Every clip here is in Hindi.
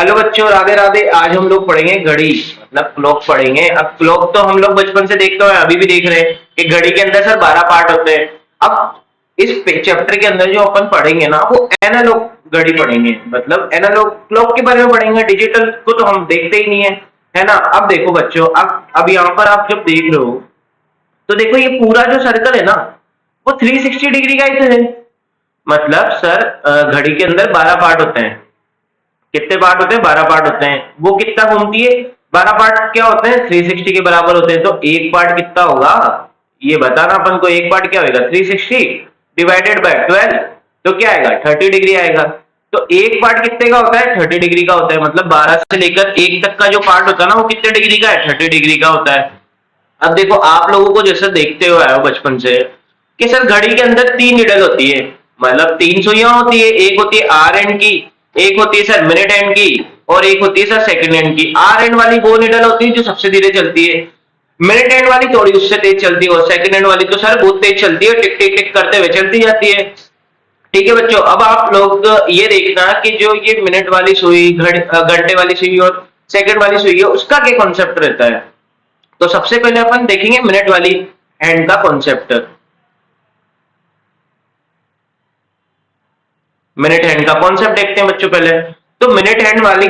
हेलो बच्चों, राधे राधे। आज हम लोग पढ़ेंगे घड़ी, मतलब क्लॉक पढ़ेंगे। अब क्लॉक तो हम लोग बचपन से देखते हैं, अभी भी देख रहे हैं कि घड़ी के अंदर सर 12 पार्ट होते हैं। अब इस चैप्टर के अंदर जो अपन पढ़ेंगे ना, वो एनालॉग घड़ी पढ़ेंगे, मतलब एनालॉग क्लॉक के बारे में पढ़ेंगे। डिजिटल को तो हम देखते ही नहीं है ना। अब देखो बच्चों, अब यहाँ पर आप जब देख रहे हो तो देखो ये पूरा जो सर्कल है ना, वो 360 डिग्री का ही तो है। मतलब सर घड़ी के अंदर 12 पार्ट होते हैं। कितने पार्ट होते हैं? 12 पार्ट होते हैं। वो कितना घूमती है? 12 पार्ट क्या होते हैं? 360 के बराबर होते हैं। तो एक पार्ट कितना होगा ये बताना अपन को। एक पार्ट क्या होगा? 360 डिवाइडेड बाय 12, तो क्या आएगा? 30 डिग्री आएगा। तो एक पार्ट कितने का होता है? 30 डिग्री का होता है। मतलब 12 से लेकर 1 तक का जो पार्ट होता है ना, वो कितने डिग्री का है? 30 डिग्री का होता है। अब देखो आप लोगों को जैसे देखते हुए आए हो बचपन से कि सर घड़ी के अंदर 3 निडल होती है, मतलब 3 सुइयां होती है। एक होती है आर एंड की, एक होती है सर मिनट हैंड की, और एक होती है सर सेकंड हैंड की। आर हैंड वाली वो निडल होती है जो सबसे धीरे चलती है, मिनट हैंड वाली थोड़ी उससे तेज चलती है, और सेकंड हैंड वाली तो सर बहुत तेज चलती है, टिक टिक टिक करते हुए चलती जाती है। ठीक है बच्चों, अब आप लोग ये देखना कि जो ये मिनट वाली सुई, घंटे वाली सुई और सेकंड वाली सुई है, उसका क्या कॉन्सेप्ट रहता है। तो सबसे पहले अपन देखेंगे मिनट वाली हैंड का कॉन्सेप्ट। मिनट हैंड का कॉन्सेप्ट देखते हैं बच्चों पहले। तो मिनट हैंड वाली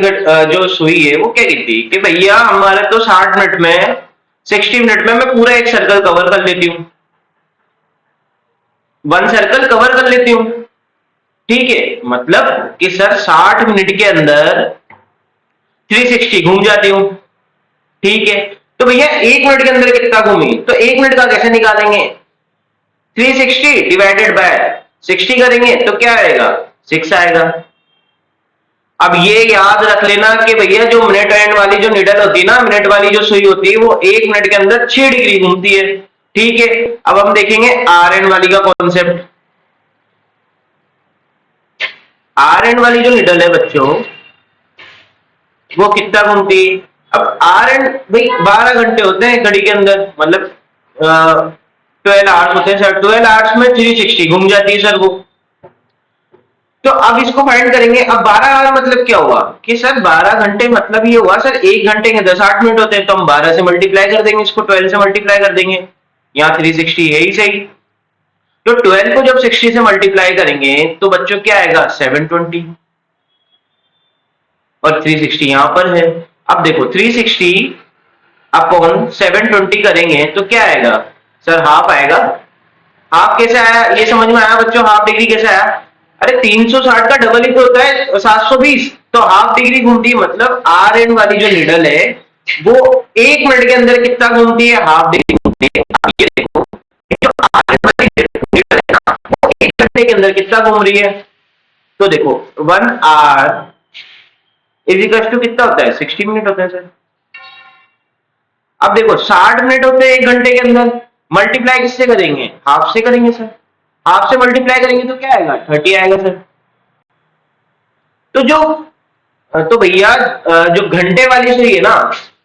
जो सुई है वो क्या कहती है कि भैया हमारे तो 60 मिनट में, 60 मिनट में मैं पूरा एक सर्कल कवर कर लेती हूँ, 1 सर्कल कवर कर लेती हूँ। ठीक है, मतलब कि सर 60 मिनट के अंदर 360 घूम जाती हूँ। ठीक है, तो भैया 1 मिनट के अंदर कितना घूमी, तो 1 मिनट का कैसे निकालेंगे? 360 डिवाइडेड बाय 60 करेंगे तो क्या आएगा? 6 आएगा। अब ये याद रख लेना कि भैया जो मिनट हैंड वाली जो निडल होती है ना, मिनट वाली जो सुई होती है, वो 1 मिनट के अंदर 6 डिग्री घूमती है। ठीक है, अब हम देखेंगे आर एंड वाली का कॉन्सेप्ट। आर एंड वाली जो निडल है बच्चों, वो कितना घूमती है? अब आर एंड भाई 12 घंटे होते हैं घड़ी के अंदर, मतलब 12 आवर्स होते हैं सर। 12 आवर्स में 360 घूम जाती है सर वो। तो अब इसको फाइंड करेंगे। अब 12 आवर मतलब क्या हुआ कि सर 12 घंटे मतलब ये हुआ सर 1 घंटे के 10-8 मिनट होते हैं, तो हम 12 से मल्टीप्लाई कर देंगे, इसको 12 से मल्टीप्लाई कर देंगे। यहाँ 360 है ही सही। तो 12 को जब 60 से मल्टीप्लाई करेंगे तो बच्चों क्या आएगा? 720, और 360 यहां पर है। अब देखो 360 अपॉन 720 करेंगे तो क्या आएगा सर? हाफ आएगा। हाफ कैसे आया ये समझ में आया बच्चों? हाफ डिग्री कैसे आया? अरे 360 का डबल ही तो होता है 720, तो हाफ डिग्री घूमती है। मतलब आर एन वाली जो निडल है वो 1 मिनट के अंदर कितना घूमती है? हाफ डिग्री घूमती है। अब ये देखो जो आर एन वाली निडल है ना, वो 1 घंटे के अंदर कितना घूम रही है? तो देखो 1 आवर इज इक्वल टू कितना होता है? 60 मिनट होता है सर। अब देखो 60 मिनट होते हैं 1 घंटे के अंदर, मल्टीप्लाई किससे करेंगे? हाफ से करेंगे सर। हाफ से मल्टीप्लाई करेंगे तो क्या आएगा? 30 आएगा सर। तो जो तो भैया जो घंटे वाली सुई है ना,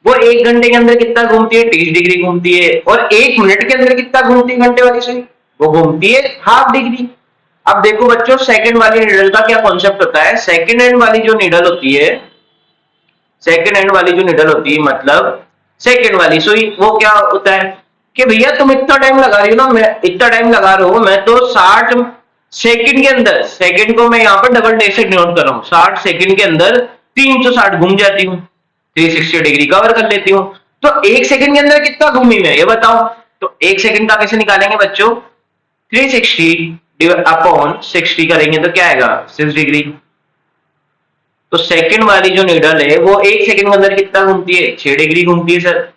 वो 1 घंटे के अंदर कितना घूमती है? 30 डिग्री घूमती है। और 1 मिनट के अंदर कितना घूमती है घंटे वाली सुई? वो घूमती है हाफ डिग्री। अब देखो बच्चों सेकंड वाली नीडल का क्या कॉन्सेप्ट होता है। सेकंड हैंड वाली जो नीडल होती है, सेकंड हैंड वाली जो निडल होती है, मतलब सेकंड वाली सुई, वो क्या होता है कि भैया तुम इतना टाइम लगा रही हो ना, मैं इतना टाइम लगा रहा हूं, मैं तो 60 सेकंड के अंदर, सेकंड को मैं यहाँ पर डबल डे से नोट कर रहा हूँ, 60 सेकंड के अंदर 360 घूम जाती हूँ, 360 डिग्री कवर कर लेती हूँ। तो 1 सेकंड के अंदर कितना घूमी मैं ये बताओ। तो 1 सेकंड का कैसे निकालेंगे बच्चों? 360 अपॉन 60 करेंगे तो क्या आएगा? 6 डिग्री। तो सेकंड वाली जो नीडल है वो 1 सेकंड के अंदर कितना घूमती है? 6 डिग्री घूमती है सर।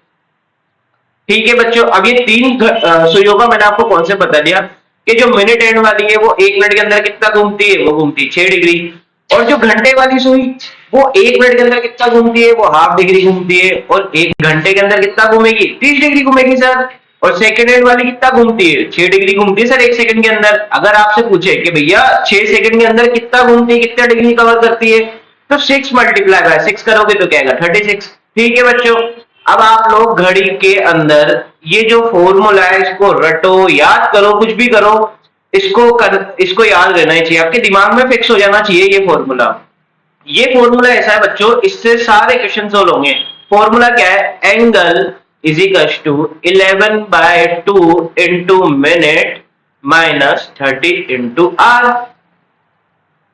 ठीक है बच्चों, अब ये 3 सुइयों का मैंने आपको कॉन्सेप्ट बता दिया कि जो मिनट एंड वाली है वो 1 मिनट के अंदर कितना घूमती है? वो घूमती है 6 डिग्री। और जो घंटे वाली सुई वो 1 मिनट के अंदर कितना घूमती है? वो हाफ डिग्री घूमती है। और 1 घंटे के अंदर कितना घूमेगी? 30 डिग्री घूमेगी सर। और सेकंड हैंड वाली कितना घूमती है? 6 डिग्री घूमती है सर 1 सेकंड के अंदर। अगर आपसे पूछे कि भैया 6 सेकंड के अंदर कितना घूमती है, कितना डिग्री कवर करती है, तो 6 मल्टीप्लाई बाय 6 करोगे तो क्या आएगा? 36। ठीक है बच्चों, अब आप लोग घड़ी के अंदर ये जो फॉर्मूला है इसको रटो, याद करो, कुछ भी करो, इसको याद रहना ही चाहिए, आपके दिमाग में फिक्स हो जाना चाहिए ये फॉर्मूला। ये फॉर्मूला ऐसा है बच्चों, इससे सारे क्वेश्चन सोल्व होंगे। फॉर्मूला क्या है, angle is equal to 11/2 into minute minus 30 into R.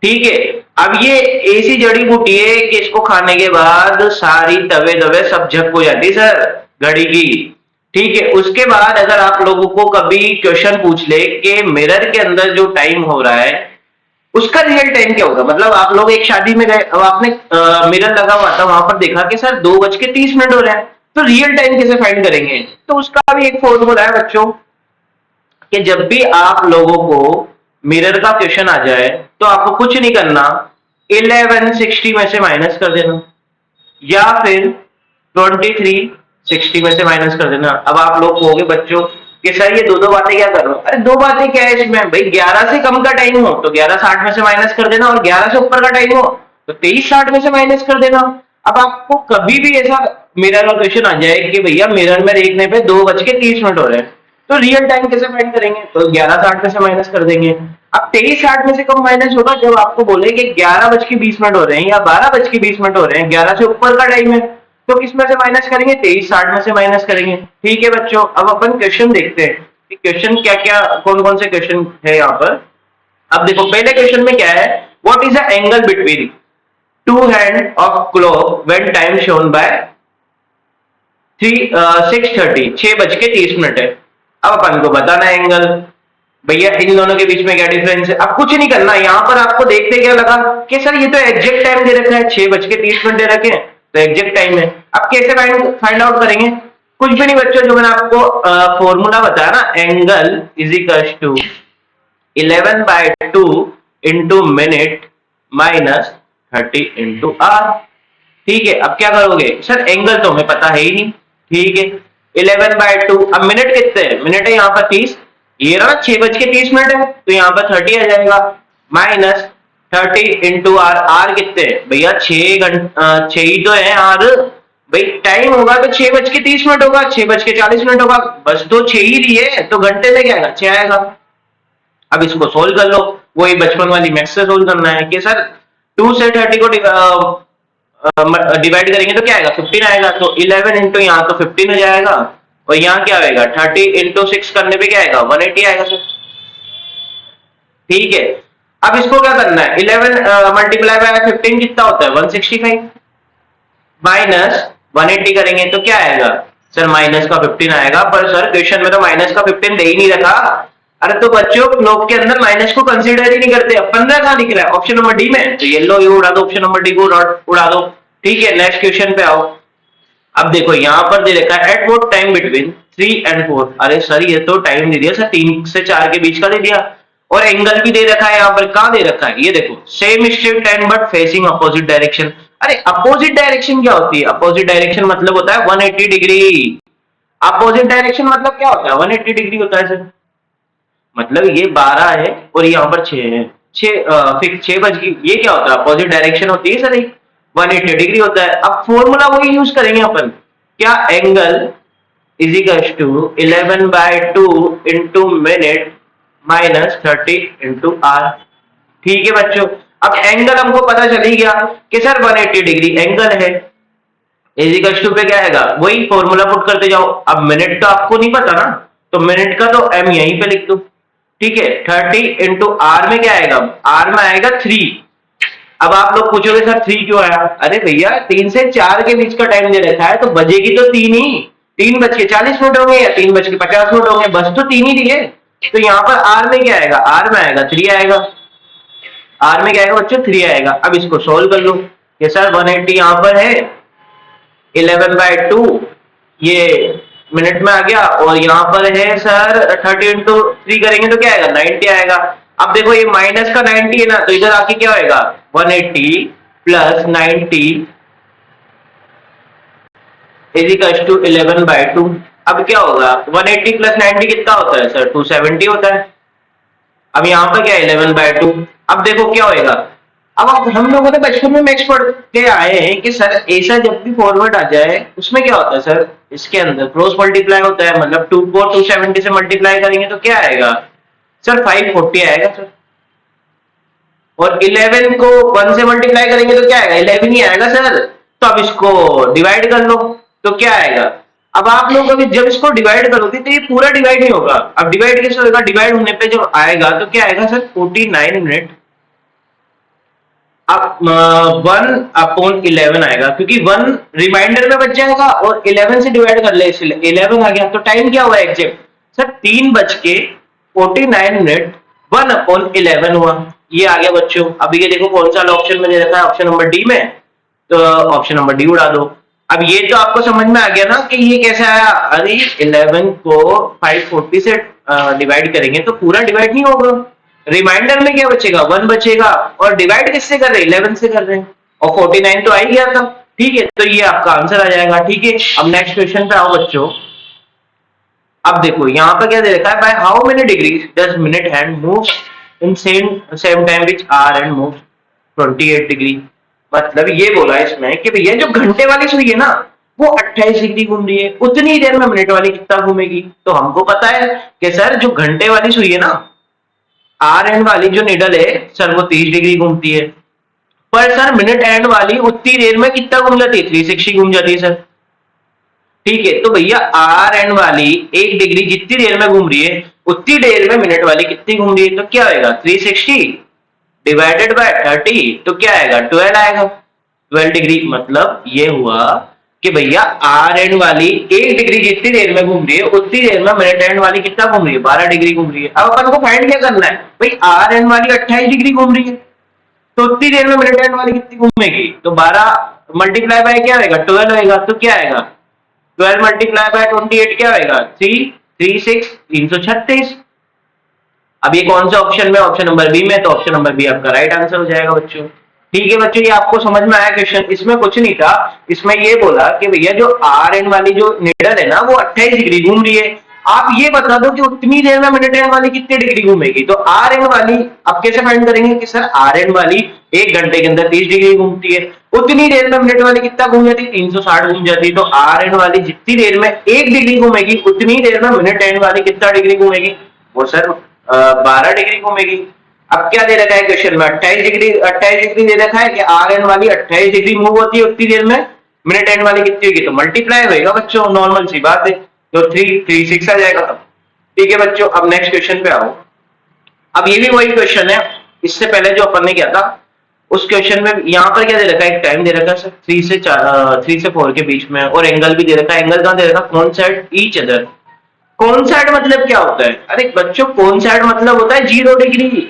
ठीक है, अब ये ऐसी जड़ी बूटी है कि इसको खाने के बाद सारी तवे दवे सब झक हो जाती सर घड़ी की। ठीक है, उसके बाद अगर आप लोगों को कभी क्वेश्चन पूछ ले कि मिरर के अंदर जो टाइम हो रहा है उसका रियल टाइम क्या होगा, मतलब आप लोग एक शादी में गए, अब आपने मिरर लगा हुआ था, वहां पर देखा कि सर 2:30 हो रहा है, तो रियल टाइम कैसे फाइंड करेंगे? तो उसका भी एक फॉर्मूला है बच्चों, कि जब भी आप लोगों को मिरर का क्वेश्चन आ जाए तो आपको कुछ नहीं करना, 1160 में से माइनस कर देना, या फिर 2360 में से माइनस कर देना। अब आप लोग कहोगे बच्चों कि सर ये दो दो बातें क्या कर रहे हो? अरे दो बातें क्या है इसमें भाई, 11 से कम का टाइम हो तो 11:60 में से माइनस कर देना, और 11 से ऊपर का टाइम हो तो 23:60 में से माइनस कर देना। अब आपको कभी भी ऐसा मिरर का क्वेश्चन आ जाए कि भैया मिरर में देखने पे 2:30 हो रहे हैं, तो रियल टाइम कैसे फाइंड करेंगे? तो 11:60 में से माइनस कर देंगे। अब 23:60 में से कब माइनस होगा? जब आपको बोले कि 11:20 हो रहे हैं या 12:20 हो रहे हैं, 11 से ऊपर का टाइम है, तो किस में से माइनस करेंगे? 23:60 में से माइनस करेंगे। ठीक है बच्चों, अब अपन क्वेश्चन देखते हैं कि क्वेश्चन क्या क्या, कौन कौन से क्वेश्चन है यहाँ पर। अब देखो पहले क्वेश्चन में क्या है, what is the angle between two hand of clock when time shown by 6:30, 6:30 है। अब अपन को बताना है एंगल, भैया इन दोनों के बीच में क्या डिफरेंस है। अब कुछ नहीं करना, यहाँ पर आपको देखते क्या लगा कि सर ये तो एग्जैक्ट टाइम दे रखा है, 6:30 दे रखे हैं, तो एग्जैक्ट टाइम है। अब कैसे फाइंड आउट करेंगे? कुछ भी नहीं बच्चों, जो मैंने आपको फॉर्मूला बताया ना, angle is equal to 11/2 into minute minus 30 into R. ठीक है, अब क्या करोगे? सर एंगल तो हमें पता है ही नहीं। ठीक है, 11/2, अब मिनट कितने हैं? मिनट है यहाँ पर 30, ये रहा 6:30 है, तो यहाँ पर 30 आ जाएगा, माइनस 30 इंटू आर। आर कितने हैं भैया? 6 ही तो है आर भाई। टाइम होगा तो 6:30 होगा, 6:40 होगा, बस तो 6 ही लिए, तो घंटे में क्या आएगा? 6 आएगा। अब इसको सोल्व कर लो, वही बचपन वाली मैथ्स से सोल्व करना है कि सर 2 से 30 को डिवाइड करेंगे तो क्या आएगा? 15 आएगा, तो 11 इंटू यहाँ तो 15 हो जाएगा, और यहाँ क्या आएगा? 30 इंटू 6 करने पे क्या आएगा? 180 आएगा सर। ठीक है, अब इसको क्या करना है? 11 मल्टीप्लाई बाय 15 कितना होता है? 165, माइनस 180 करेंगे तो क्या आएगा? सर माइनस का 15 आएगा, पर सर क्वेश्चन में तो माइनस का 15 दे ही नहीं रखा। अरे तो बच्चों क्लोब के अंदर माइनस को कंसीडर ही नहीं करते, 15 कहां दिख रहा है ऑप्शन नंबर डी में? तो येलो यू उड़ा दो, ऑप्शन नंबर डी को उड़ा दो। ठीक है, नेक्स्ट क्वेश्चन पे आओ। अब देखो यहाँ पर दे रखा है at what time between 3 and 4। अरे सर ये तो टाइम दे दिया सर, 3 से 4 के बीच का दे दिया, और एंगल भी दे रखा है। यहाँ पर कहाँ दे रखा है? ये देखो, same straight line but facing opposite direction. अरे अपोजिट डायरेक्शन क्या होती है? अपोजिट डायरेक्शन मतलब होता है 180 डिग्री। अपोजिट डायरेक्शन मतलब क्या होता है? 180 डिग्री होता है सर। मतलब ये 12 है और यहाँ पर 6 है, 6 बज गई, ये क्या होता है? अपोजिट डायरेक्शन होती है सर, एक 180 डिग्री होता है। अब फॉर्मूला वही यूज करेंगे अपन, क्या? Angle is equal to 11/2 into minute minus 30 into R. ठीक है बच्चों, अब एंगल हमको पता चल ही गया कि सर 180 डिग्री एंगल है। इज इक्वल टू पे क्या आएगा? वही फॉर्मूला पुट करते जाओ। अब मिनट तो आपको नहीं पता ना, तो मिनट का तो एम यहीं पे लिख दो। ठीक है, 30 इंटू आर में क्या आएगा? आर में आएगा 3। अब आप लोग पूछोगे सर 3 क्यों आया? अरे भैया 3 से 4 के बीच का टाइम दे रखा है, तो बजेगी तो 3 ही, 3:40 होंगे या 3:50 होंगे, बस तो 3 ही दिए। तो यहाँ पर आर में क्या आएगा? आर में आएगा 3 आएगा। आर में क्या आएगा बच्चों? 3 आएगा। अब इसको सोल्व कर लो, ये सर 180 यहाँ पर है, 11/2 ये मिनट में आ गया, और यहाँ पर है सर 30 इंटू 3 करेंगे तो क्या आएगा? 90 आएगा। अब देखो ये माइनस का 90 है ना, तो इधर आके क्या होएगा? 180 प्लस 90 इज इक्वल टू 11/2। अब क्या होगा? 180 प्लस 90 कितना होता है सर? 270 होता है। अब यहाँ पर क्या है? 11/2। अब देखो क्या होएगा? अब हम लोगों ने बचपन में मैथ्स पढ़ के आए हैं कि सर ऐसा जब भी फॉरवर्ड आ जाए उसमें क्या होता है सर? इसके अंदर क्रॉस मल्टीप्लाई होता है, मतलब 2 को 270 से मल्टीप्लाई करेंगे तो क्या आएगा? सर 540 आएगा सर। और 11 को 1 से मल्टीप्लाई करेंगे तो क्या आएगा, 11 ही आएगा सर। तो अब इसको डिवाइड कर लो तो क्या आएगा। अब आप लोग अभी जब इसको डिवाइड करोगे तो ये पूरा डिवाइड नहीं होगा। अब डिवाइड कैसे होगा, डिवाइड होने पे जब आएगा तो क्या आएगा सर, 49 मिनट अब 1/11 आएगा, क्योंकि 1 रिमाइंडर में बच जाएगा और 11 से डिवाइड कर ले इसलिए 11 आ गया। तो टाइम क्या हुआ एग्जैक्ट सर, 3:49 1/11 हुआ। ये आ गया बच्चों। अभी ये देखो कौन सा ऑप्शन में दे रखा है, ऑप्शन नंबर डी में, तो ऑप्शन नंबर डी उड़ा दो। अब ये तो आपको समझ में आ गया ना कि ये कैसे आया। अरे 11 को 540 से डिवाइड करेंगे तो पूरा डिवाइड नहीं होगा, रिमाइंडर में क्या बचेगा, 1 बचेगा, और डिवाइड किससे कर रहे हैं, 11 से कर रहे हैं, और 49 तो आ ही गया था। ठीक है, तो ये आपका आंसर आ जाएगा। ठीक है, अब नेक्स्ट क्वेश्चन पे आओ बच्चों। अब देखो यहाँ पर क्या दे रखा है, by how many degrees does minute hand moves in same time which hour hand moves 28 degree. मतलब ये बोला इसमें कि भैया जो घंटे वाली सुई है ना वो 28 डिग्री घूम रही है, उतनी देर में मिनट वाली कितना घूमेगी। तो हमको पता है कि सर जो घंटे वाली सुई है ना, आर एंड वाली जो निडल है सर वो 30 डिग्री घूमती है, पर सर मिनट एंड वाली उतनी देर में कितना घूम जाती है, 360 घूम जाती है सर। ठीक है, तो भैया आर एंड वाली 1 डिग्री जितनी देर में घूम रही है उतनी देर में मिनट वाली कितनी घूम रही है, तो क्या आएगा 360 डिवाइडेड बाय 30, तो क्या आएगा 12 आएगा, 12 डिग्री। मतलब ये हुआ कि भैया आर एंड वाली 1 डिग्री जितनी देर में घूम रही है उतनी देर में मिनट एंड वाली कितना घूम रही है, 12 डिग्री घूम रही है। अब अपन को फाइंड क्या करना है भाई, आर एंड वाली 28 डिग्री घूम रही है तो उतनी देर में मिनट एंड वाली कितनी घूमेगी, तो 12 मल्टीप्लाई बाय क्या आएगा 12 आएगा, तो क्या आएगा 12 मल्टीप्लाई बाय 28 क्या आएगा 336। अब ये कौन सा ऑप्शन में, ऑप्शन नंबर बी में, तो ऑप्शन नंबर बी आपका राइट आंसर हो जाएगा बच्चों। ठीक है बच्चों, ये आपको समझ में आया क्वेश्चन, इसमें कुछ नहीं था। इसमें ये बोला कि भैया जो आर एन वाली जो निडल है ना वो 28 डिग्री घूम रही है, आप ये बता दो कि उतनी देर में मिनट एन वाली कितनी डिग्री घूमेगी। तो आर एन वाली आप कैसे फाइंड करेंगे कि सर आर एन वाली 1 घंटे के अंदर 30 डिग्री घूमती है, उतनी देर में मिनट वाली कितना घूम जाती है 360 घूम जाती है। तो आर एन वाली जितनी देर में 1 डिग्री घूमेगी उतनी देर में मिनट एन वाली कितना डिग्री घूमेगी, वो सर 12 डिग्री घूमेगी। अब क्या दे रखा है क्वेश्चन में 28 डिग्री दे रखा है कि आर एन वाली 28 डिग्री मूव होती है उतनी देर में, मिनट एन वाली कितनी होगी, तो मल्टीप्लाई होगा बच्चों, नॉर्मल सी बात है। तो 336 आ जाएगा। ठीक है बच्चों, अब नेक्स्ट क्वेश्चन पे आओ। अब ये भी वही क्वेश्चन है, इससे पहले जो अपन ने किया था उस क्वेश्चन में यहाँ पर क्या दे रखा है, एक टाइम दे रखा है सर 3 से 4 के बीच में, और एंगल भी दे रखा है। एंगल कहाँ दे रखा है, कोइंसाइड ईच अदर। कोइंसाइड मतलब क्या होता है, अरे बच्चों कोइंसाइड मतलब होता है 0 डिग्री।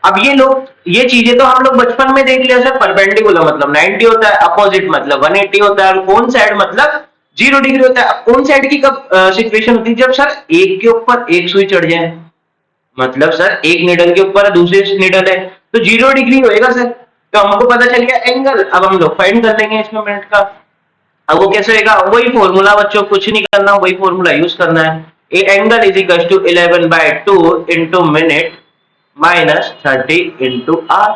अब ये लोग ये चीजें तो हम लोग बचपन में देख लिया सर, परपेंडिकुलर मतलब 90 होता है, अपोजिट मतलब 180 होता है, और कोइंसाइड मतलब 0 डिग्री होता है। अब कोइंसाइड की कब सिचुएशन होती है, जब सर एक के ऊपर एक सुई चढ़ जाए, मतलब सर एक निडल के ऊपर दूसरी निडल है तो 0 डिग्री होएगा सर। तो हमको पता चल गया एंगल, अब हम लोग फाइंड कर लेंगे इसमें मिनट का। अब वो कैसे होगा, वही फॉर्मूला बच्चों, कुछ नहीं करना, वही फॉर्मूला यूज करना है। A angle is equal to 11/2 into minute minus 30 into R.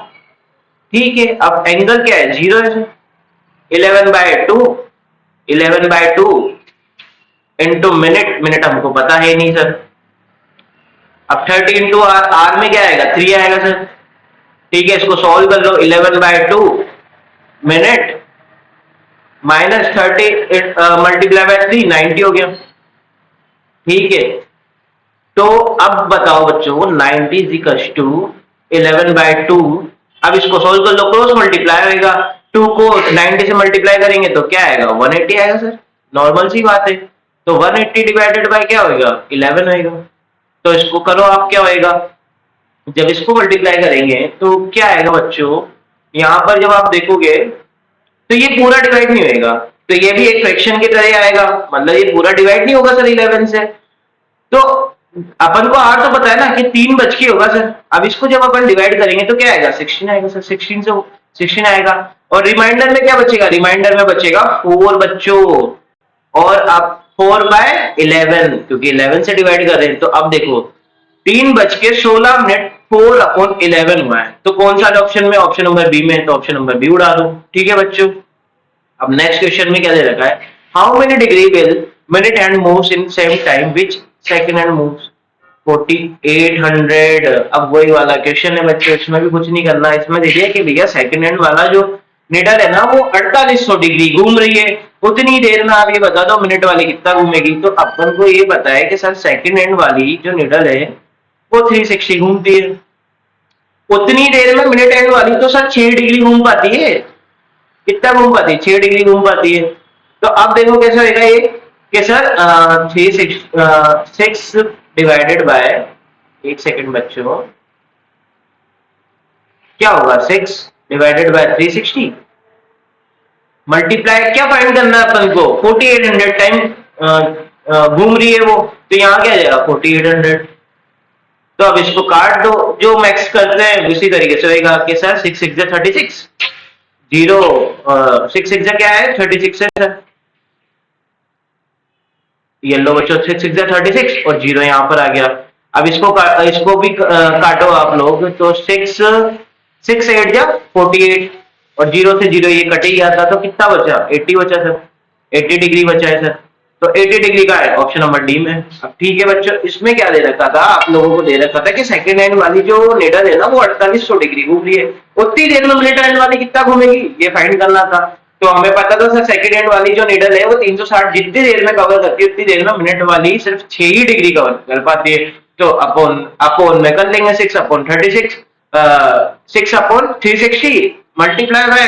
ठीक है, अब एंगल क्या है 0 है, 11/2 इंटू मिनट, मिनट हमको पता है नहीं सर। अब 30 इंटू आर, आर में क्या आएगा 3 आएगा सर। ठीक है, इसको सॉल्व कर लो, 11/2 मिनट माइनस 30 मल्टीप्लाई बाय 3 90 हो गया। ठीक है, तो अब बताओ बच्चों 90 इज इक्वल टू 11/2। अब इसको सोल्व कर लो, क्रॉस मल्टीप्लाई होगा, 2 को 90 से मल्टीप्लाई करेंगे तो क्या आएगा 180 आएगा सर, नॉर्मल सी बात है। तो 180 डिवाइडेड बाय क्या होगा 11 होगा। तो इसको करो आप, क्या होएगा जब इसको मल्टीप्लाई करेंगे तो क्या आएगा बच्चों, यहां पर जब आप देखोगे तो ये पूरा डिवाइड नहीं होगा, तो ये भी एक फ्रैक्शन की तरह आएगा, मतलब ये पूरा डिवाइड नहीं होगा सर 11 से। तो अपन को आर तो पता है ना कि 3 बच के होगा सर। अब इसको जब अपन डिवाइड करेंगे तो क्या आएगा 16 आएगा सर, 16 से 16 आएगा। और रिमाइंडर में क्या बचेगा, रिमाइंडर में बचेगा 4 बच्चों, और अब 4/11 क्योंकि 11 से डिवाइड कर रहे हैं। तो अब देखो 3 बज के 16 मिनट 4/11 हुआ है, तो कौन सा ऑप्शन में, ऑप्शन नंबर बी में, तो ऑप्शन नंबर बी उड़ा दो। ठीक है बच्चों, अब नेक्स्ट क्वेश्चन में क्या दे रखा है, how many degree will minute hand moves in same time which second hand moves. 4800। अब वही वाला क्वेश्चन है बच्चों, इसमें भी कुछ नहीं करना। इसमें देखिए कि भैया सेकंड हैंड वाला जो निडल है ना वो 4800 डिग्री घूम रही है। उतनी देर में आप ये बता दो मिनट वाली कितना घूमेगी। तो अपन को ये पता है कि सर सेकंड हैंड वाली जो निडल है वो 360 घूमती है। उतनी देर में मिनट हैंड वाली तो सर 6 डिग्री घूम पाती है। कितना घूम पाती है? 6 डिग्री घूम पाती है। तो अब देखो कैसे होगा ये कि सर 6 डिवाइडेड बाय, एक सेकंड बच्चों, क्या होगा 6 डिवाइडेड बाय 360 मल्टीप्लाई क्या फाइंड करना है अपन को? 4800 टाइम घूम रही है वो, तो यहाँ क्या जाएगा 4800। तो अब इसको काट दो, जो मैक्स करते हैं उसी तरीके से होगा कि सर 6 6 36 जीरो 6 6 क्या है 36 है सर। येलो बच्चों 6 6 36 और जीरो यहाँ पर आ गया। अब इसको भी काटो आप लोग, तो 6 6 8 जा 48 और जीरो से जीरो ये कट ही गया था, तो कितना बचा 80 बचा सर। 80 डिग्री बचा है सर। तो 80 डिग्री का है ऑप्शन नंबर डी में। अब ठीक है बच्चों, इसमें क्या दे रखा था आप लोगों को? दे रखा था कि सेकंड हैंड वाली जो निडल है ना वो 4800 डिग्री घूम रही है। उतनी देर में मिनट हैंड वाली कितना घूमेगी ये फाइंड करना था। तो हमें पता था सर सेकंड हैंड वाली जो निडल है वो 360 जितनी देर में कवर करती है उतनी देर में मिनट वाली सिर्फ 6 ही डिग्री कवर कर पाती है। तो अपोन अपोन में कर लेंगे 6 अपॉन 36 6 अपॉन 360 मल्टीप्लाई बाय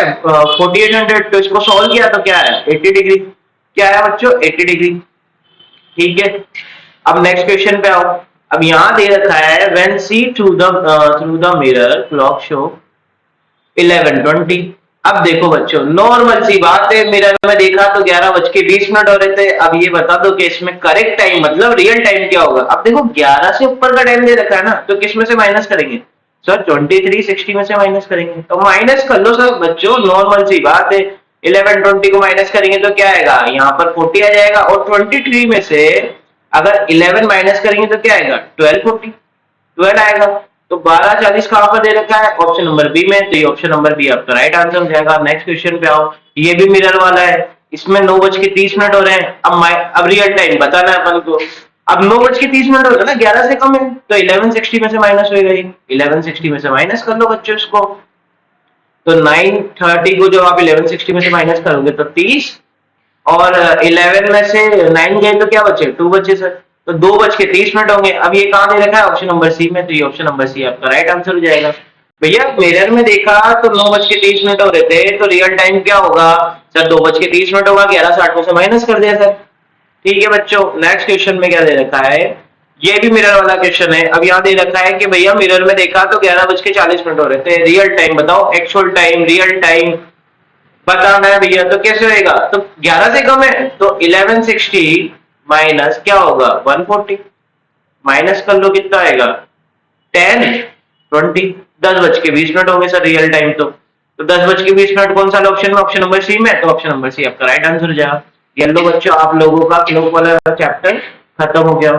4800। तो इसको सॉल्व किया तो क्या है 80 डिग्री। क्या है बच्चों 80 डिग्री। ठीक है, अब नेक्स्ट क्वेश्चन पे आओ। अब यहां दे रखा है when see through the mirror clock show 11:20। अब देखो बच्चों नॉर्मल सी बात है, मिरर में देखा तो 11:20 हो रहे थे। अब ये बता दो कि इसमें करेक्ट टाइम मतलब रियल टाइम क्या होगा? अब देखो 11 से ऊपर का टाइम दे रखा है ना, तो किस में से माइनस करेंगे सर? 2360 में से माइनस करेंगे। तो माइनस कर लो सर बच्चों, नॉर्मल सी बात है। 11:20 को माइनस करेंगे तो क्या आएगा? यहाँ पर 40 आ जाएगा, और 23 में से अगर 11 माइनस करेंगे तो क्या आएगा 12 आएगा। तो 12:40 कहां पर दे रखा है? ऑप्शन नंबर बी में। तो ये ऑप्शन नंबर बी आपका राइट आंसर हो जाएगा। नेक्स्ट क्वेश्चन पे आओ, ये भी मिरर वाला है। इसमें 9:30 हो रहे हैं। अब रियल टाइम बताना है अपन को। अब 9:30 होगा ना, 11 से कम है, तो 1160 में से माइनस होगा। ये 1160 में से माइनस कर लो बच्चों इसको। तो 9:30 को जब आप 1160 में से माइनस करोगे तो 30, और 11 में से 9 गए तो क्या बचे 2 बचे सर। तो 2:30 होंगे। अब ये कहाँ दे रखा है? ऑप्शन नंबर सी में। तो ये ऑप्शन नंबर सी आपका राइट आंसर हो जाएगा। भैया मिरर में देखा तो 9:30 हो रहे थे, तो रियल टाइम क्या होगा सर? 2:30 होगा। 11:60 में से माइनस कर दिया सर। ठीक है बच्चों, नेक्स्ट क्वेश्चन में क्या दे रखा है? ये भी मिरर वाला क्वेश्चन है। अब यहाँ दे रखा है कि भैया मिरर में देखा तो 11:40 हो रहे थे। रियल टाइम बताओ, एक्चुअल टाइम, रियल टाइम बताना है भैया। तो कैसे होएगा? तो 11 से कम है तो 1160 माइनस क्या होगा 140। माइनस कर लो कितना आएगा 10 20। 10:20 होंगे सर रियल टाइम। तो 10:20 कौन सा ऑप्शन में? ऑप्शन नंबर सी में। तो ऑप्शन नंबर सी आपका राइट आंसर हो जाएगा। येलो बच्चों आप लोगों का क्लॉक वाला चैप्टर खत्म हो गया।